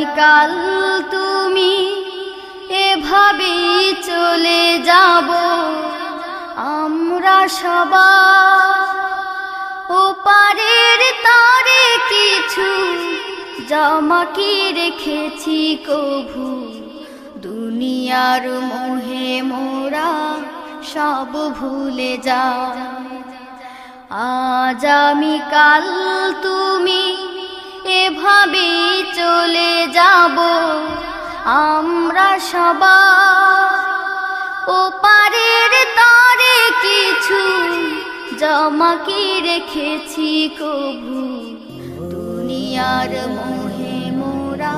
আগামীকাল তুমি এভাবেই চলে যাব, আমরা সবাই ওপারের তরে কিছু জমা কি রেখেছি কভু, দুনিয়ার মোহে মোরা সব ভুলে যা। আগামীকাল তুমি এভাবেই চলে যাব, আমরা সবাই ওপারের তরে কিছু জমা কি রেখেছি কভু, দুনিয়ার মোহে মোরা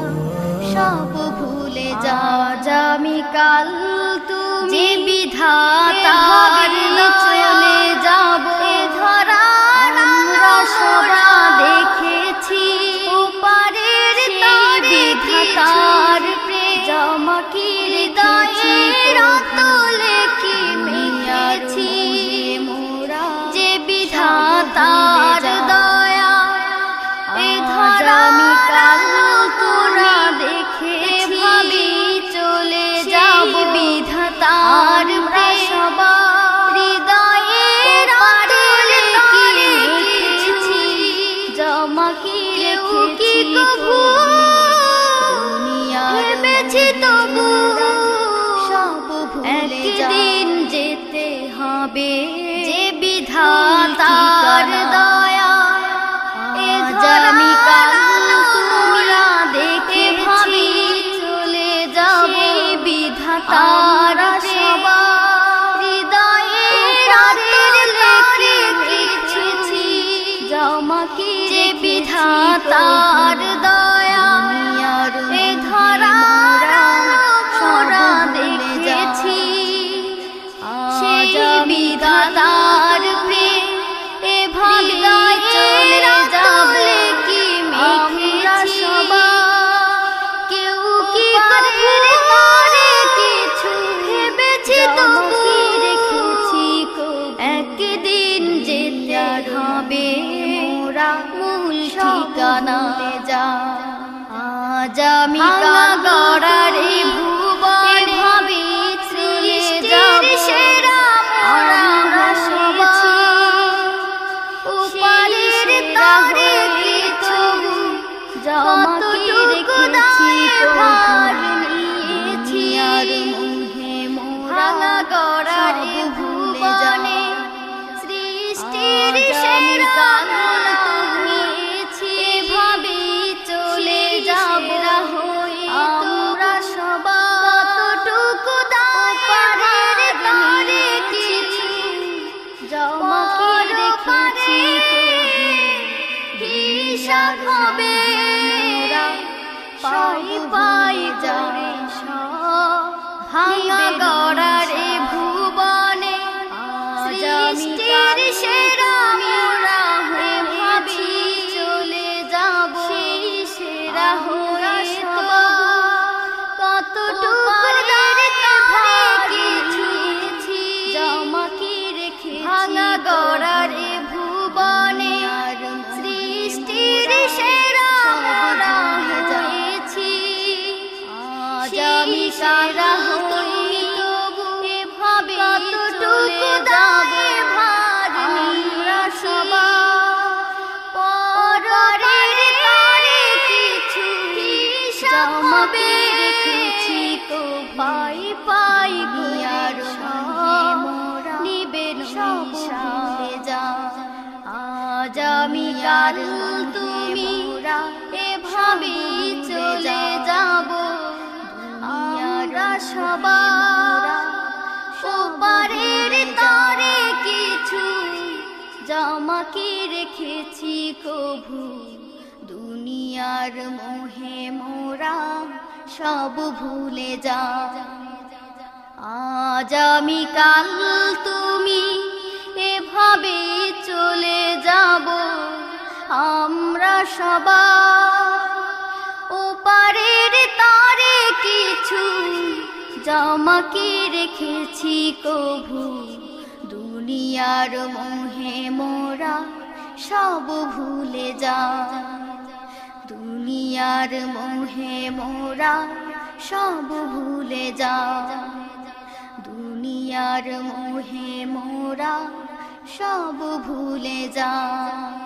সব ভুলে যা। আগামীকাল তুমি বিধাতার চলে যাব, আমরা সবাই দেখেছি ওপারের তরে বিধাতার জমা কি রেখেছি তলে কি মিয়াছি মোরা, যে বিধাতার দয়া এ আগামীকাল তোরা দেখেছি চলে যাব, বিধাতার সবার হৃদয়ের তলে কি রেখেছি জমা কি রেখেছি কভু, ভেবেছি তবু সব ভুলে যা। একদিন যেতে হবে যে বিধাতার দয়া, আগামীকাল তোরা দেখেছি চলে যাব, বিধাতার সবার হৃদয়ের তলে রেখেছি জমা কি যে বিধাতার দয়া, এ ধরা মোরা দেখেছি সেই বিধাতার প্রেম এভাবে চলে যাবে কি আমরা সবাই, কেউ কি করে কিছু ভেবেছি তবু রেখেছি একদিন যেতে হবে মোরা মূল ঠিকানা যা। আগামীকাল গড়ার ভুবন ভাবে চলে যাব, আমরা সবাই ওপারের তরে কিছু জমা কি রেখেছি ভার নিয়েছি, আর মোহে মোরা গড়ার ভুবনে সৃষ্টির সেরা নিয়েছি, ভাবে চলে যাব আমরা সবাই কতটুকু পারের তরে কিছু জমা কি রেখেছি হিসাব হবে পাই পাই যারে ভাঙা গড়ার ভুবনে সৃষ্টির সেরা মোরা হয়ে ভাবি চলে যাব, সেই সেরা হয়ে কতটুকু কিছু জমা কি রেখে ভাঙা গড়ার ভুবনে সৃষ্টির সেরা মোরা হয়েছি, সেরা হই তবু এভাবে কতটুকু যাবে ভার আমরা সবাই পরের তরে কিছু জমাবে রেখেছি তো পাই পাই গুয়ার মোরা নিবেন সব যা। আগামীকাল তুমি এভাবে চলে যাব, আমরা সবাই ওপারের তরে কিছু জমা কি রেখেছি কভু, দুনিয়ার মোহে মোরা সব ভুলে যা। আগামীকাল তুমি এভাবে চলে যাব, আমরা সবাই ওপারের তরে কিছু জমা কি রেখেছি কভু, দুনিয়ার মোহে মোরা সব ভুলে যা। দুনিয়ার মোহে মোরা সব ভুলে যাই, দুনিয়ার মোহে মোরা সব ভুলে যাই।